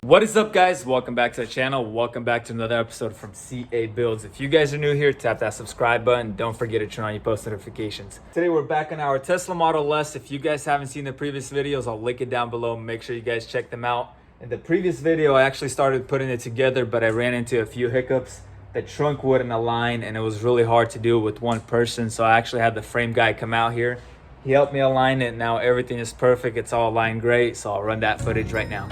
What is up, guys? Welcome back to the channel. Welcome back to another episode from CA Buildz. If you guys are new here, tap that subscribe button. Don't forget to turn on your post notifications. Today we're back on our Tesla Model S. If you guys haven't seen the previous videos, I'll link it down below. Make sure you guys check them out. In the previous video, I actually started putting it together, but I ran into a few hiccups. The trunk wouldn't align and it was really hard to do it with one person. So I actually had the frame guy come out here. He helped me align it. Now everything is perfect. It's all aligned great. So I'll run that footage right now.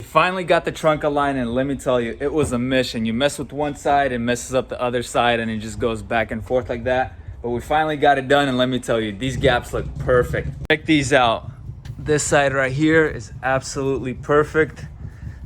Finally got the trunk aligned, and let me tell you, it was a mission. You mess with one side, it messes up the other side, and it just goes back and forth like that. But we finally got it done, and let me tell you, these gaps look perfect. Check these out. This side right here is absolutely perfect,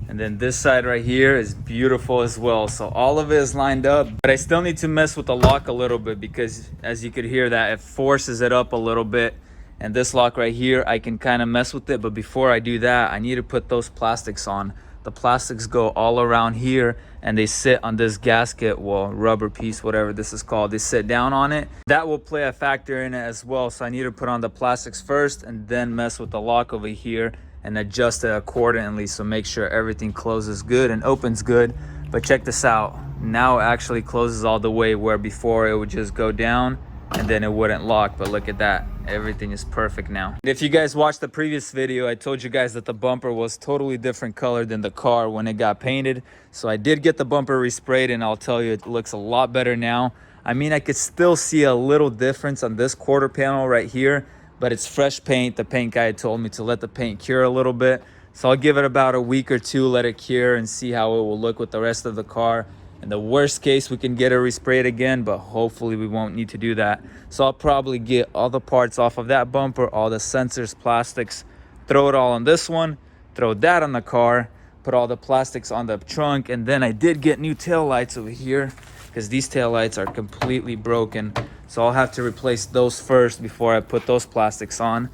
and then this side right here is beautiful as well. So all of it is lined up, but I still need to mess with the lock a little bit because, as you could hear, that it forces it up a little bit. And this lock right here, I can kind of mess with it. But before I do that, I need to put those plastics on. The plastics go all around here and they sit on this gasket, well, rubber piece, whatever this is called. They sit down on it. That will play a factor in it as well. So I need to put on the plastics first and then mess with the lock over here and adjust it accordingly. So make sure everything closes good and opens good. But check this out. Now it actually closes all the way, where before it would just go down and then it wouldn't lock. But look at that, everything is perfect now. If you guys watched the previous video, I told you guys that the bumper was totally different color than the car when it got painted. So I did get the bumper resprayed, and I'll tell you, it looks a lot better now. I mean, I could still see a little difference on this quarter panel right here, but it's fresh paint. The paint guy told me to let the paint cure a little bit, so I'll give it about a week or two, let it cure, and see how it will look with the rest of the car. In the worst case, we can get it resprayed again, but hopefully we won't need to do that. So I'll probably get all the parts off of that bumper, all the sensors, plastics, throw it all on this one, throw that on the car, put all the plastics on the trunk. And then I did get new tail lights over here because these tail lights are completely broken. So I'll have to replace those first before I put those plastics on.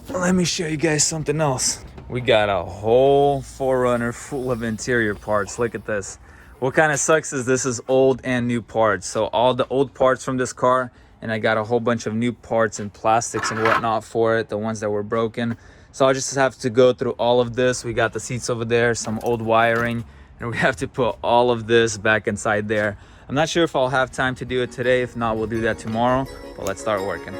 Let me show you guys something else. We got a whole 4Runner full of interior parts. Look at this. What kind of sucks is this is old and new parts. So all the old parts from this car, and I got a whole bunch of new parts and plastics and whatnot for it, the ones that were broken. So I'll just have to go through all of this. We got the seats over there, some old wiring, and we have to put all of this back inside there. I'm not sure if I'll have time to do it today. If not, we'll do that tomorrow, but let's start working.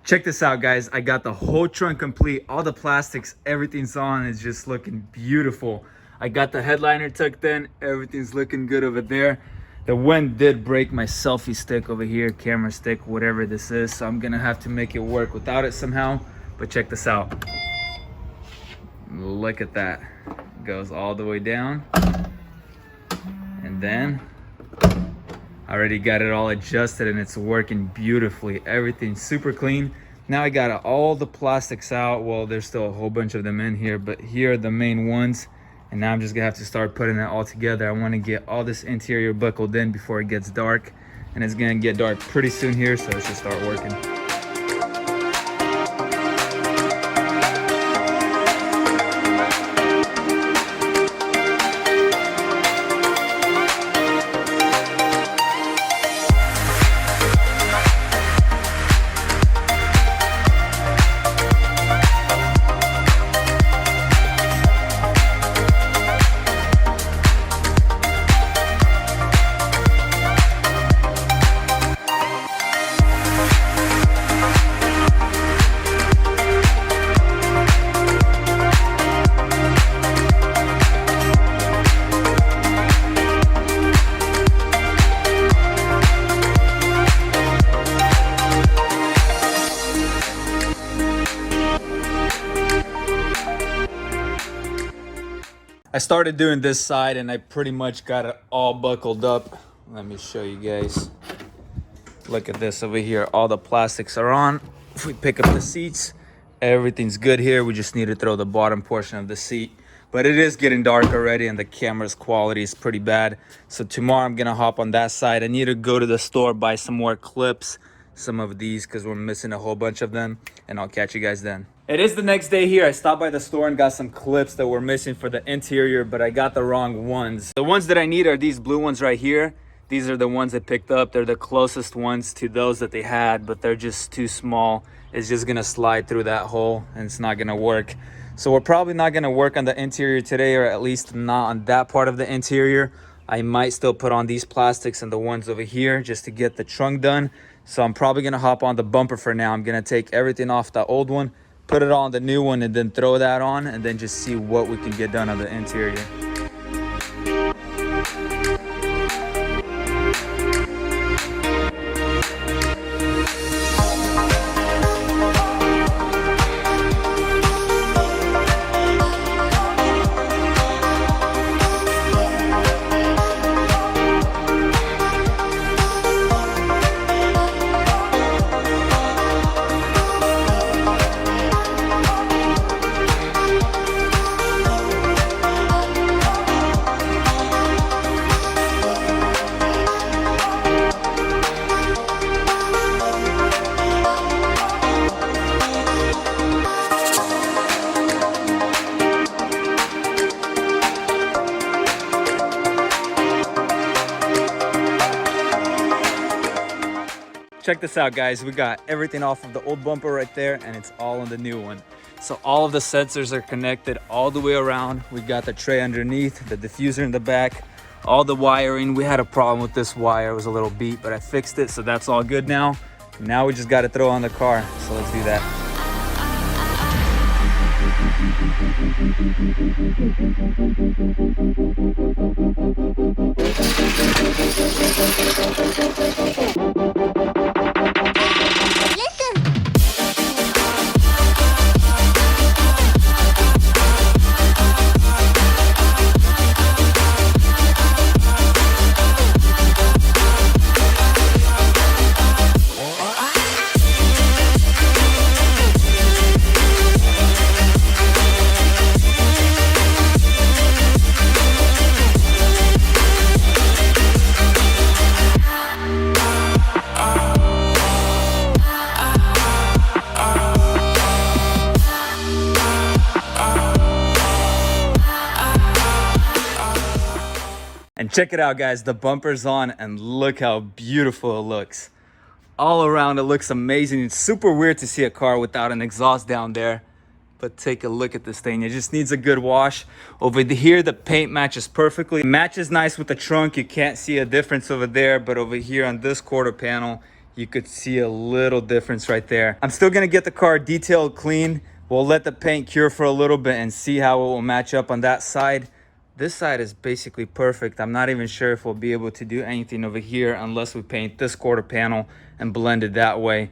Check this out, guys. I got the whole trunk complete. All the plastics, everything's on. It's just looking beautiful. I got the headliner tucked in. Everything's looking good over there. The wind did break my selfie stick over here, camera stick, whatever this is. So I'm gonna have to make it work without it somehow. But check this out. Look at that. It goes all the way down. And then I already got it all adjusted and it's working beautifully. Everything's super clean. Now I got all the plastics out. Well, there's still a whole bunch of them in here, but here are the main ones. And now I'm just gonna have to start putting it all together. I wanna get all this interior buckled in before it gets dark. And it's gonna get dark pretty soon here, so let's just start working. I started doing this side and I pretty much got it all buckled up. Let me show you guys. Look at this over here. All the plastics are on. If we pick up the seats, everything's good here. We just need to throw the bottom portion of the seat. But it is getting dark already and the camera's quality is pretty bad. So tomorrow I'm gonna hop on that side. I need to go to the store, buy some more clips, some of these, because we're missing a whole bunch of them. And I'll catch you guys then. It is the next day here. I stopped by the store and got some clips that were missing for the interior, but I got the wrong ones. The ones that I need are these blue ones right here. These are the ones I picked up. They're the closest ones to those that they had, but they're just too small. It's just gonna slide through that hole and it's not gonna work. So we're probably not gonna work on the interior today, or at least not on that part of the interior. I might still put on these plastics and the ones over here just to get the trunk done. So I'm probably gonna hop on the bumper for now. I'm gonna take everything off the old one, put it on the new one, and then throw that on, and then just see what we can get done on the interior. Check this out, guys. We got everything off of the old bumper right there, and it's all on the new one. So all of the sensors are connected all the way around. We got the tray underneath, the diffuser in the back, all the wiring. We had a problem with this wire. It was a little beat, but I fixed it, so that's all good now. Now we just got to throw on the car, so let's do that. And check it out, guys, the bumper's on and look how beautiful it looks. All around it looks amazing. It's super weird to see a car without an exhaust down there, but take a look at this thing. It just needs a good wash. Over here, the paint matches perfectly. It matches nice with the trunk. You can't see a difference over there, but over here on this quarter panel, you could see a little difference right there. I'm still gonna get the car detailed clean. We'll let the paint cure for a little bit and see how it will match up on that side. This side is basically perfect. I'm not even sure if we'll be able to do anything over here unless we paint this quarter panel and blend it that way.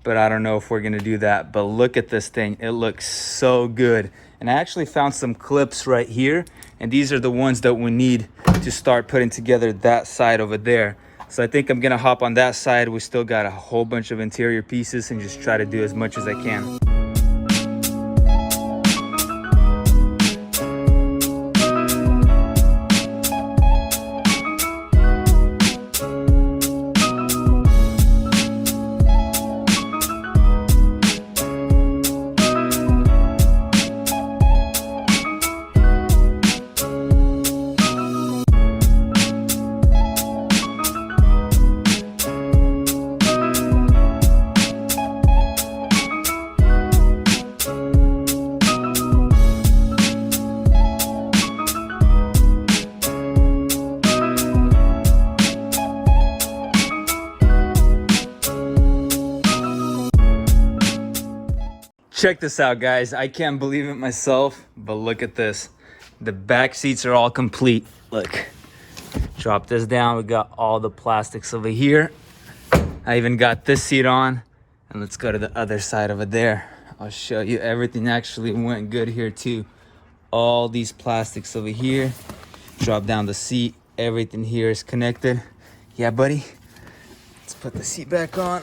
But I don't know if we're gonna do that. But look at this thing, it looks so good. And I actually found some clips right here, and these are the ones that we need to start putting together that side over there. So I think I'm gonna hop on that side. We still got a whole bunch of interior pieces and just try to do as much as I can. Check this out, guys. I can't believe it myself, but look at this. The back seats are all complete. Look, drop this down. We got all the plastics over here. I even got this seat on. And let's go to the other side over there. I'll show you. Everything actually went good here too. all these plastics over here. Drop down the seat. Everything here is connected. Yeah, buddy. Let's put the seat back on.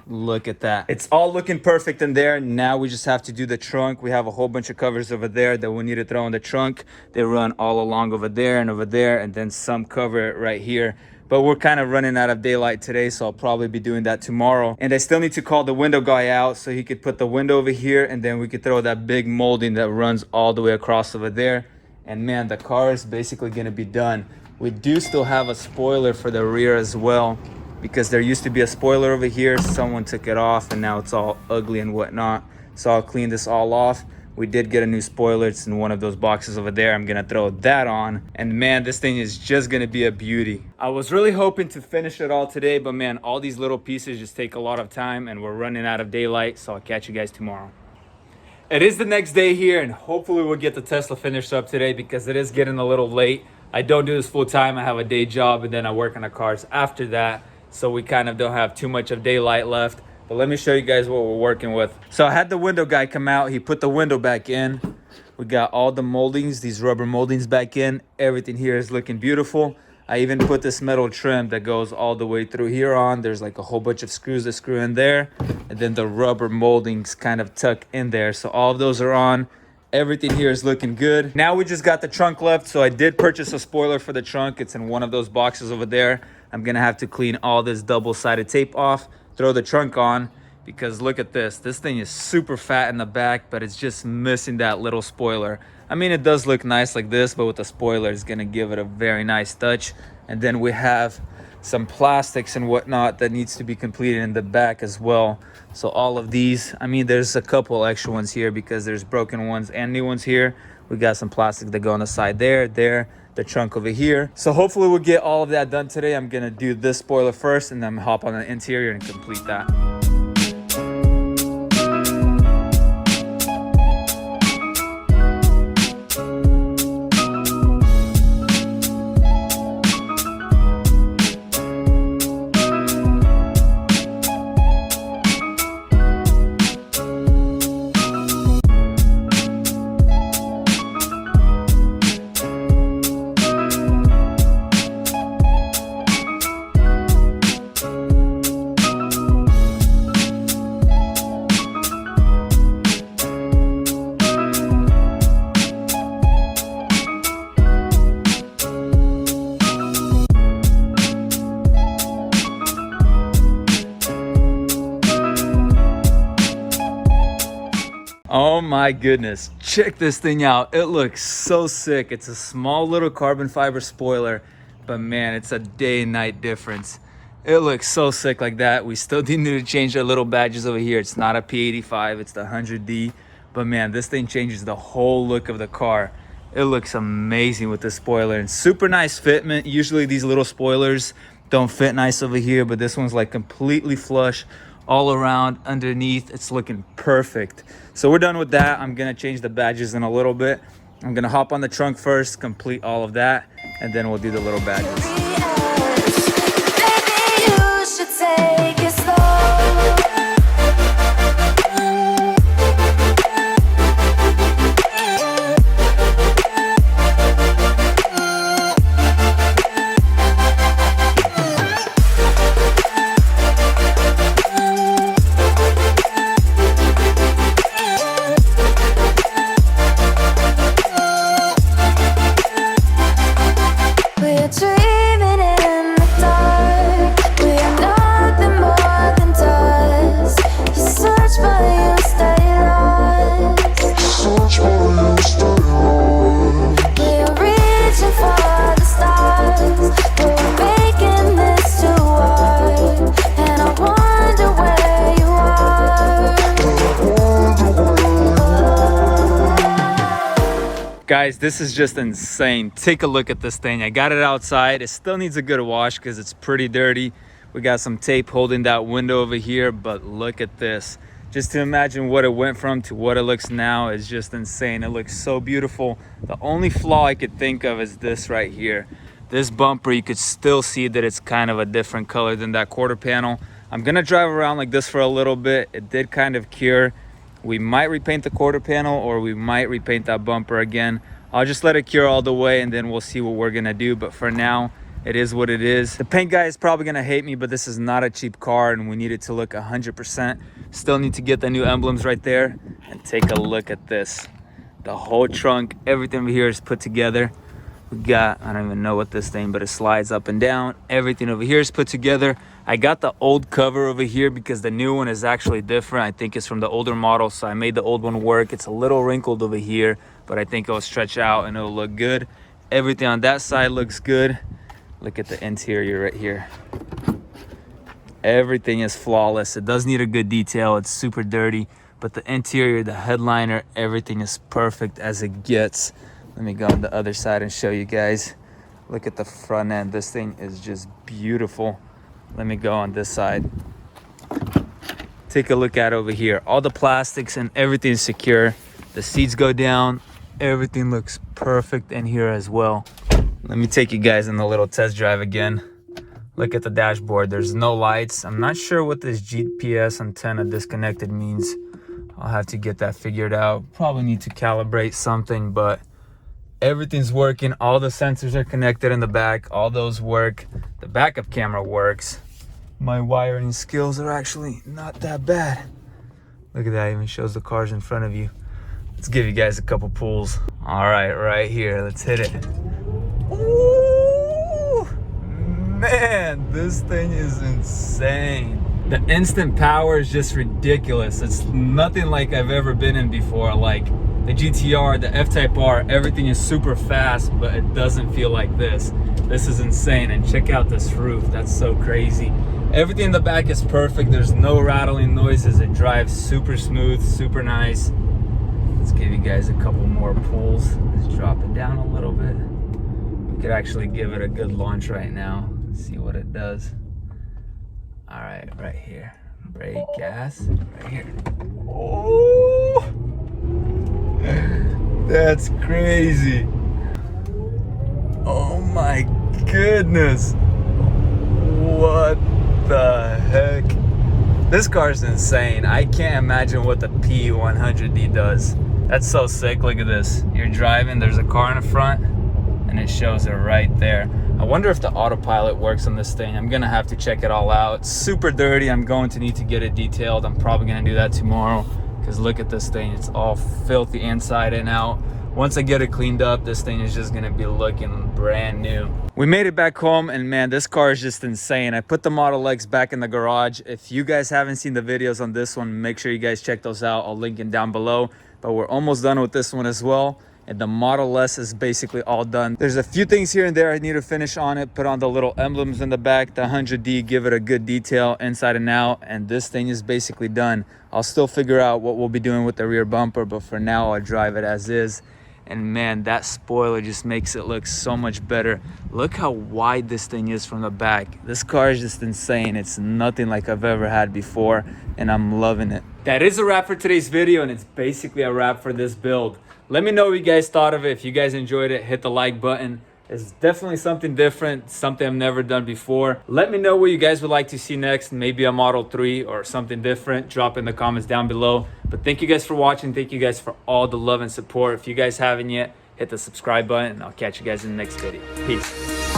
Look at that. It's all looking perfect in there. Now we just have to do the trunk. We have a whole bunch of covers over there that we need to throw in the trunk. They run all along over there, and then some cover it right here. But we're kind of running out of daylight today, so I'll probably be doing that tomorrow. And I still need to call the window guy out so he could put the window over here, and then we could throw that big molding that runs all the way across over there. And man, the car is basically gonna be done. We do still have a spoiler for the rear as well, because there used to be a spoiler over here. Someone took it off and now it's all ugly and whatnot. So I'll clean this all off. We did get a new spoiler. It's in one of those boxes over there. I'm gonna throw that on. And man, this thing is just gonna be a beauty. I was really hoping to finish it all today, but man, all these little pieces just take a lot of time and we're running out of daylight. So I'll catch you guys tomorrow. It is the next day here and hopefully we'll get the Tesla finished up today because it is getting a little late. I don't do this full time. I have a day job and then I work on the cars after that. So we kind of don't have too much of daylight left. But let me show you guys what we're working with. So I had the window guy come out. He put the window back in. We got all the moldings, these rubber moldings back in. Everything here is looking beautiful. I even put this metal trim that goes all the way through here on. There's like a whole bunch of screws that screw in there. And then the rubber moldings kind of tuck in there. So all of those are on. Everything here is looking good. Now we just got the trunk left. So I did purchase a spoiler for the trunk. It's in one of those boxes over there. I'm gonna have to clean all this double-sided tape off, throw the trunk on, because look at this. This thing is super fat in the back, but it's just missing that little spoiler. I mean, it does look nice like this, but with the spoiler, it's gonna give it a very nice touch. And then we have some plastics and whatnot that needs to be completed in the back as well. So all of these, I mean, there's a couple extra ones here because there's broken ones and new ones here. We got some plastic that go on the side there, the trunk over here. So hopefully we'll get all of that done today. I'm gonna do this spoiler first and then hop on the interior and complete that. Oh my goodness, check this thing out. It looks so sick. It's a small little carbon fiber spoiler, but man, it's a day and night difference. It looks so sick like that. We still do need to change our little badges over here. It's not a P85, it's the 100D. But man, this thing changes the whole look of the car. It looks amazing with the spoiler and super nice fitment. Usually these little spoilers don't fit nice over here, but this one's like completely flush all around underneath. It's looking perfect. So we're done with that. I'm gonna change the badges in a little bit. I'm gonna hop on the trunk first, complete all of that, and then we'll do the little badges. Maybe you should take it slow. Guys, this is just insane. Take a look at this thing. I got it outside. It still needs a good wash because it's pretty dirty. We got some tape holding that window over here, but look at this. Just to imagine what it went from to what it looks now is just insane. It looks so beautiful. The only flaw I could think of is this right here. This bumper, you could still see that it's kind of a different color than that quarter panel. I'm gonna drive around like this for a little bit. It did kind of cure. We might repaint the quarter panel, or we might repaint that bumper again. I'll just let it cure all the way, and then we'll see what we're gonna do. But for now, it is what it is. The paint guy is probably gonna hate me, but this is not a cheap car, and we need it to look 100%. Still need to get the new emblems right there. And take a look at this. The whole trunk, everything over here is put together. We got, I don't even know what this thing, but it slides up and down. Everything over here is put together. I got the old cover over here because the new one is actually different. I think it's from the older model, so I made the old one work. It's a little wrinkled over here, but I think it'll stretch out and it'll look good. Everything on that side looks good. Look at the interior right here. Everything is flawless. It does need a good detail. It's super dirty, but the interior, the headliner, everything is perfect as it gets. Let me go on the other side and show you guys. Look at the front end. This thing is just beautiful. Let me go on this side. Take a look at over here. All the plastics and everything is secure. The seats go down. Everything looks perfect in here as well. Let me take you guys in the little test drive again. Look at the dashboard. There's no lights. I'm not sure what this GPS antenna disconnected means. I'll have to get that figured out. Probably need to calibrate something, but everything's working. All the sensors are connected in the back. All those work. The backup camera works. My wiring skills are actually not that bad. Look at that. It even shows the cars in front of you. Let's give you guys a couple pulls. All right, right here. Let's hit it. Ooh, man, this thing is insane. The instant power is just ridiculous. It's nothing like I've ever been in before. Like the GTR, the F-Type R, everything is super fast, but it doesn't feel like this. This is insane. And check out this roof. That's so crazy. Everything in the back is perfect. There's no rattling noises. It drives super smooth, super nice. Let's give you guys a couple more pulls. Let's drop it down a little bit. We could actually give it a good launch right now. See what it does. All right, right here. Brake, gas, right here. Oh, that's crazy. Oh my goodness. What the heck? This car's insane. I can't imagine what the P100D does. That's so sick. Look at this. You're driving, there's a car in the front, and it shows it right there. I wonder if the autopilot works on this thing. I'm gonna have to check it all out. It's super dirty. I'm going to need to get it detailed. I'm probably gonna do that tomorrow, because look at this thing. It's all filthy inside and out. Once I get it cleaned up, this thing is just gonna be looking brand new. We made it back home, and man, this car is just insane. I put the Model X back in the garage. If you guys haven't seen the videos on this one, make sure you guys check those out. I'll link it down below. But we're almost done with this one as well. And the Model S is basically all done. There's a few things here and there I need to finish on it. Put on the little emblems in the back, the 100D, give it a good detail inside and out. And this thing is basically done. I'll still figure out what we'll be doing with the rear bumper, but for now I'll drive it as is. And man, that spoiler just makes it look so much better. Look how wide this thing is from the back. This car is just insane. It's nothing like I've ever had before, and I'm loving it. That is a wrap for today's video, and it's basically a wrap for this build. Let me know what you guys thought of it. If you guys enjoyed it, hit the like button. It's definitely something different, something I've never done before. Let me know what you guys would like to see next, maybe a Model 3 or something different. Drop in the comments down below. But thank you guys for watching. Thank you guys for all the love and support. If you guys haven't yet, hit the subscribe button, and I'll catch you guys in the next video. Peace.